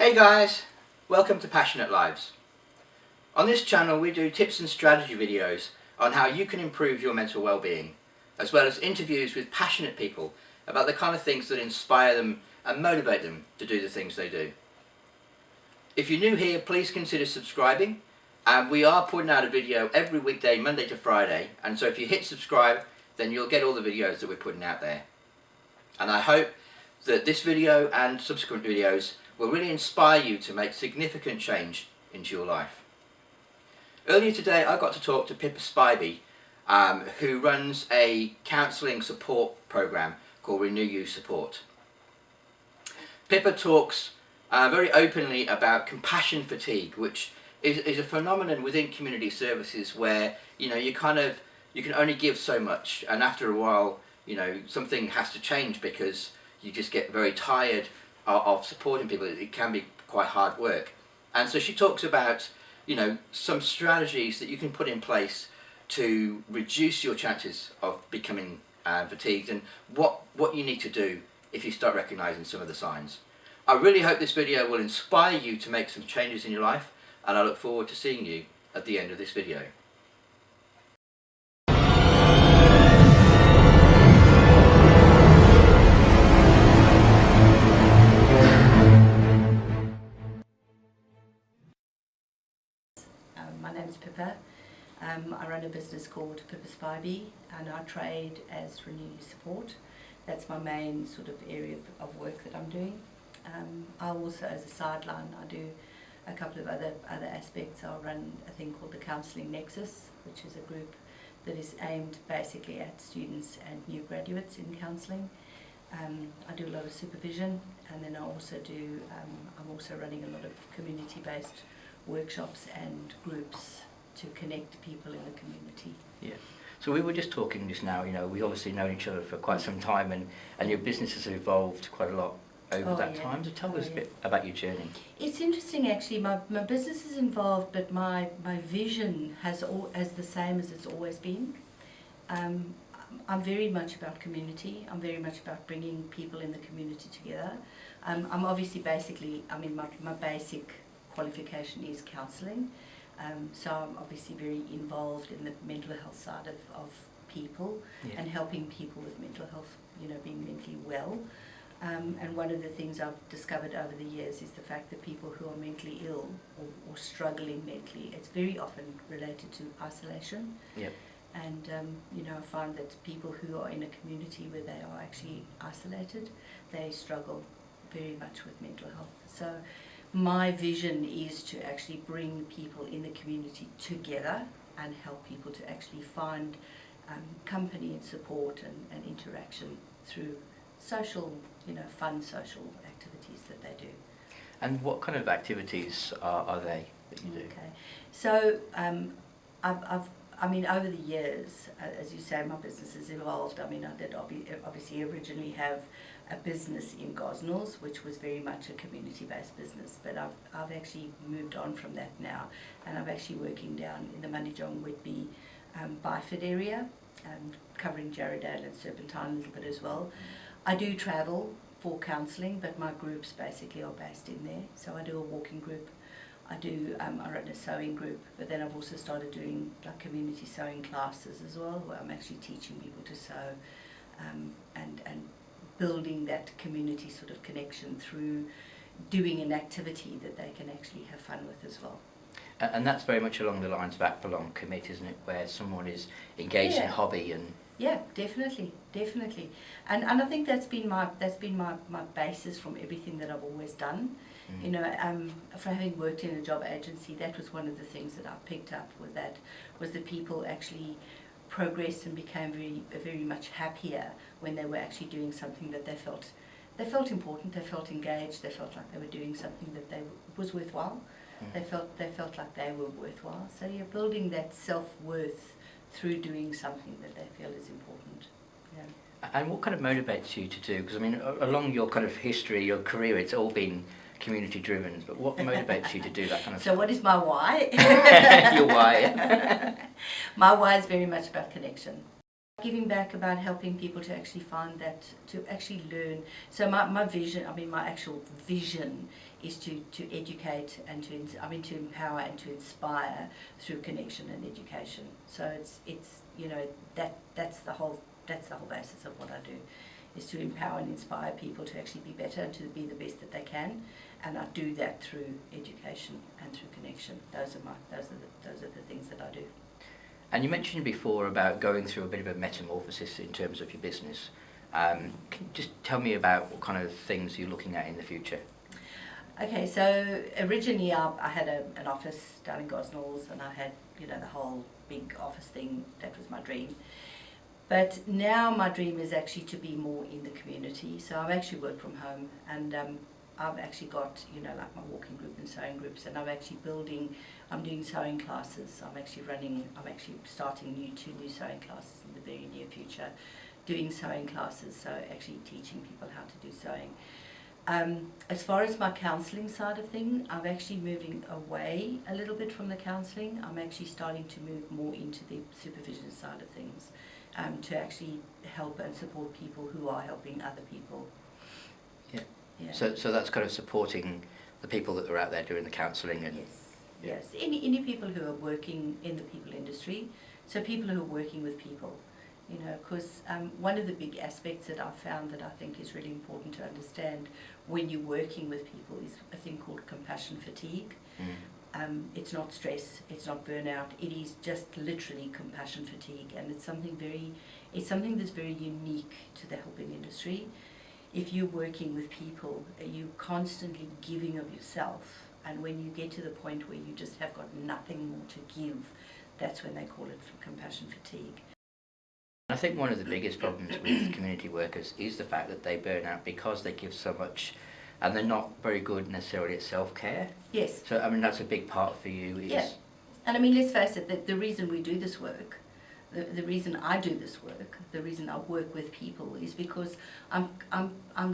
Hey guys, welcome to Passionate Lives. On this channel we do tips and strategy videos on how you can improve your mental well-being, as well as interviews with passionate people about the kind of things that inspire them and motivate them to do the things they do. If you're new here, please consider subscribing, and we are putting out a video every weekday, Monday to Friday, and so if you hit subscribe then you'll get all the videos that we're putting out there. And I hope that this video and subsequent videos will really inspire you to make significant change into your life. Earlier today I got to talk to Pippa Spibey, who runs a counselling support program called Renew You Support. Pippa talks very openly about compassion fatigue, which is a phenomenon within community services where you can only give so much, and after a while something has to change because you just get very tired of supporting people. It can be quite hard work, and so she talks about some strategies that you can put in place to reduce your chances of becoming fatigued, and what you need to do if you start recognising some of the signs. I really hope this video will inspire you to make some changes in your life, and I look forward to seeing you at the end of this video. My name is Pippa. I run a business called Pippa Spibey, and I trade as Renew You Support. That's my main sort of area of work that I'm doing. I also, as a sideline, I do a couple of other aspects. I run a thing called the Counselling Nexus, which is a group that is aimed basically at students and new graduates in counselling. I do a lot of supervision, and then I'm also running a lot of community-based workshops and groups to connect people in the community. Yeah. So we were just talking just now, we've obviously known each other for quite some time, and your business has evolved quite a lot over that time. So tell us a bit about your journey. It's interesting actually. My business is involved, but my vision has the same as it's always been. I'm very much about community. I'm very much about bringing people in the community together. I'm obviously my basic qualification is counselling, so I'm obviously very involved in the mental health side of people, and helping people with mental health, being mentally well. And one of the things I've discovered over the years is the fact that people who are mentally ill or struggling mentally, it's very often related to isolation. Yep. And I find that people who are in a community where they are actually isolated, they struggle very much with mental health. So my vision is to actually bring people in the community together and help people to actually find company and support and interaction through social, fun social activities that they do. And what kind of activities are they that you do? Okay, so over the years, as you say, my business has evolved. I did obviously originally have a business in Gosnells, which was very much a community-based business, but I've actually moved on from that now, and I'm actually working down in the Manijong Whitby Byford area, covering Jarrahdale and Serpentine a little bit as well. I do travel for counselling, but my groups basically are based in there. So I do a walking group, I run a sewing group, but then I've also started doing like community sewing classes as well, where I'm actually teaching people to sew, and building that community sort of connection through doing an activity that they can actually have fun with as well. And that's very much along the lines of Act Belong Commit, isn't it, where someone is engaged in hobby and... Yeah, definitely. And I think that's been my basis from everything that I've always done. From having worked in a job agency, that was one of the things that I picked up with that, was that people actually progressed and became very much happier when they were actually doing something that they felt important, they felt engaged, they felt like they were doing something that was worthwhile. They felt like they were worthwhile. So you're building that self-worth through doing something that they feel is important. Yeah. And what kind of motivates you to do? Because along your kind of history, your career, it's all been community driven. But what motivates you to do that kind of stuff? So what is my why? Your why. My why is very much about connection. Giving back, about helping people to actually find that, to actually learn. So my vision, my actual vision is to educate and to empower and to inspire through connection and education. So it's that's the whole basis of what I do, is to empower and inspire people to actually be better and to be the best that they can, and I do that through education and through connection. Those are the things that I do. And you mentioned before about going through a bit of a metamorphosis in terms of your business. Can you just tell me about what kind of things you're looking at in the future? Okay, so originally I had an office down in Gosnells, and I had the whole big office thing. That was my dream. But now my dream is actually to be more in the community. So I've actually worked from home, and I've actually got like my walking group and sewing groups, and I'm doing sewing classes. I'm actually starting two new sewing classes in the very near future, doing sewing classes, so actually teaching people how to do sewing. As far as my counselling side of things, I'm actually moving away a little bit from the counselling. I'm actually starting to move more into the supervision side of things, to actually help and support people who are helping other people. Yeah. Yeah. So that's kind of supporting the people that are out there doing the counselling and. Yes. Any people who are working in the people industry, so people who are working with people, because one of the big aspects that I've found that I think is really important to understand when you're working with people is a thing called compassion fatigue. It's not stress, it's not burnout, it is just literally compassion fatigue, and it's something that's very unique to the helping industry. If you're working with people, you're constantly giving of yourself, and when you get to the point where you just have got nothing more to give, that's when they call it compassion fatigue. I think one of the biggest problems with community workers is the fact that they burn out because they give so much and they're not very good necessarily at self-care. Yes. So, that's a big part for you. Yeah. And let's face it, the reason we do this work, the reason I do this work, the reason I work with people is because I'm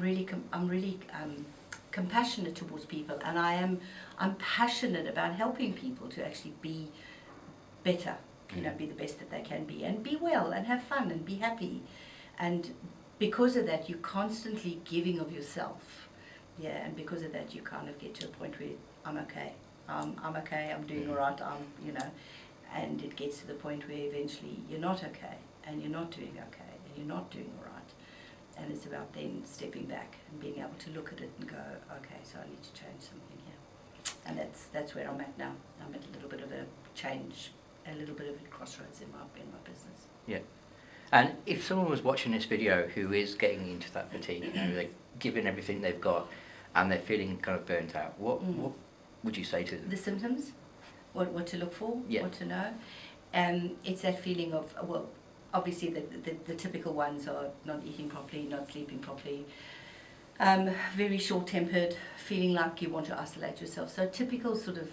really compassionate towards people, and I'm passionate about helping people to actually be better, be the best that they can be, and be well, and have fun, and be happy. And because of that, you're constantly giving of yourself. Yeah, and because of that, you kind of get to a point where I'm okay, I'm doing all right, and it gets to the point where eventually you're not okay, and you're not doing okay, and you're not doing all right. And it's about then stepping back and being able to look at it and go, okay, so I need to change something here. And that's where I'm at now. I'm at a little bit of a change, a little bit of a crossroads in my business. Yeah. And if someone was watching this video who is getting into that fatigue, they're giving everything they've got and they're feeling kind of burnt out, what would you say to them? The symptoms, what to look for, what to know. It's that feeling of, obviously the typical ones are not eating properly, not sleeping properly, very short-tempered, feeling like you want to isolate yourself. So typical sort of,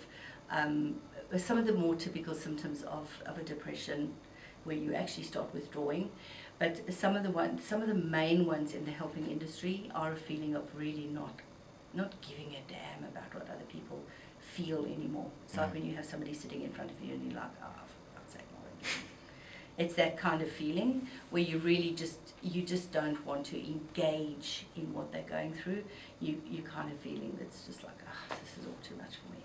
some of the more typical symptoms of a depression, where you actually start withdrawing. But some of the main ones in the helping industry are a feeling of really not giving a damn about what other people feel anymore. It's like when you have somebody sitting in front of you and you're like, oh, for God's sake, not again. It's that kind of feeling where you really just don't want to engage in what they're going through. You kind of feeling that's just like, this is all too much for me.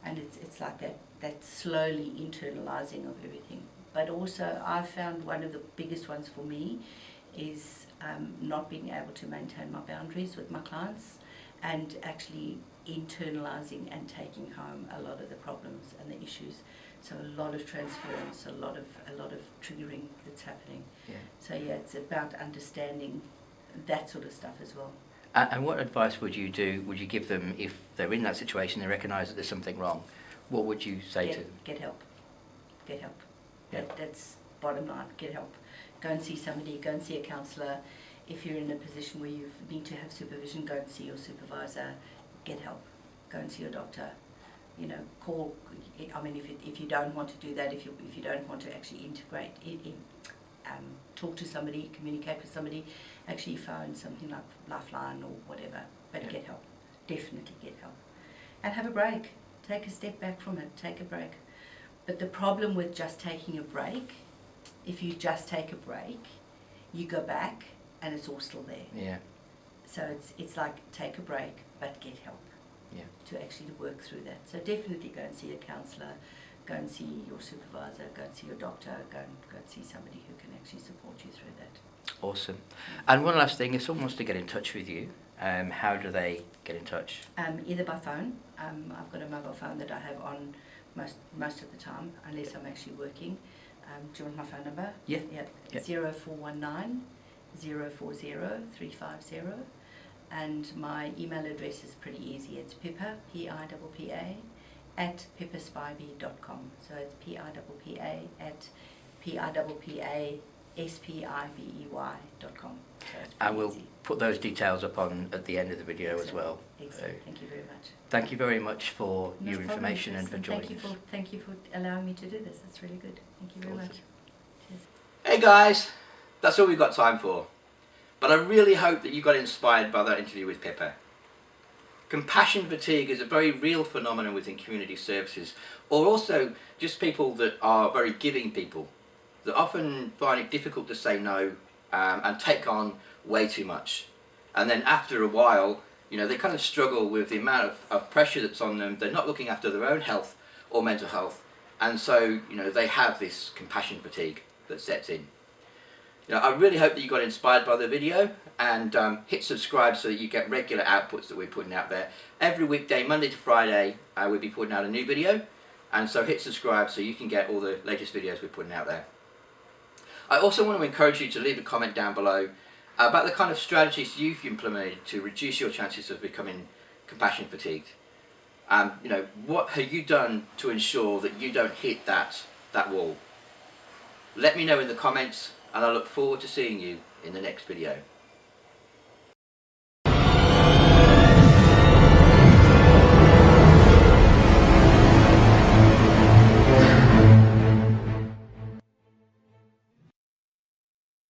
And it's like that slowly internalizing of everything. But also I've found one of the biggest ones for me is not being able to maintain my boundaries with my clients, and actually internalizing and taking home a lot of the problems and the issues. So a lot of transference, a lot of triggering that's happening. Yeah. So it's about understanding that sort of stuff as well. And what advice would you give them if they're in that situation, they recognise that there's something wrong? What would you say to them? Get help. Get help. Yeah. That's bottom line. Get help. Go and see somebody. Go and see a counsellor. If you're in a position where you need to have supervision, go and see your supervisor. Get help. Go and see your doctor. Call. If you don't want to do that, if you don't want to actually integrate, talk to somebody, communicate with somebody, actually phone something like Lifeline or whatever. But get help. Definitely get help. And have a break. Take a step back from it. Take a break. But the problem with just taking a break If you just take a break, you go back and it's all still there. Yeah. So it's like take a break but get help. Yeah. To actually work through that. So definitely go and see a counsellor, go and see your supervisor, go and see your doctor, go and see somebody who can actually support you through that. Awesome. And one last thing, if someone wants to get in touch with you, how do they get in touch? Either by phone. I've got a mobile phone that I have on most of the time, unless I'm actually working. Do you want my phone number? Yeah. Yeah. 0419 040 350. And my email address is pretty easy. It's Pippa, P-I-P-P-A, at PippaSpibey.com. So it's P-I-P-P-A at PippaSpibey.com. So And we'll easy. put those details up on at the end of the video as well. Excellent. Thank you very much. Thank you very much for No your problem, information and for Jason. joining us. Thank you for allowing me to do this. That's really good. Thank you very Awesome. much. Cheers. Hey guys, that's all we've got time for. But I really hope that you got inspired by that interview with Pippa. Compassion fatigue is a very real phenomenon within community services, or also just people that are very giving people, that often find it difficult to say no and take on way too much. And then after a while, you know, they kind of struggle with the amount of pressure that's on them. They're not looking after their own health or mental health. And so, you know, they have this compassion fatigue that sets in. You know, I really hope that you got inspired by the video, and hit subscribe so that you get regular outputs that we're putting out there. Every weekday, Monday to Friday, we'll be putting out a new video, and so hit subscribe so you can get all the latest videos we're putting out there. I also want to encourage you to leave a comment down below about the kind of strategies you've implemented to reduce your chances of becoming compassion fatigued. You know, what have you done to ensure that you don't hit that wall? Let me know in the comments, and I look forward to seeing you in the next video.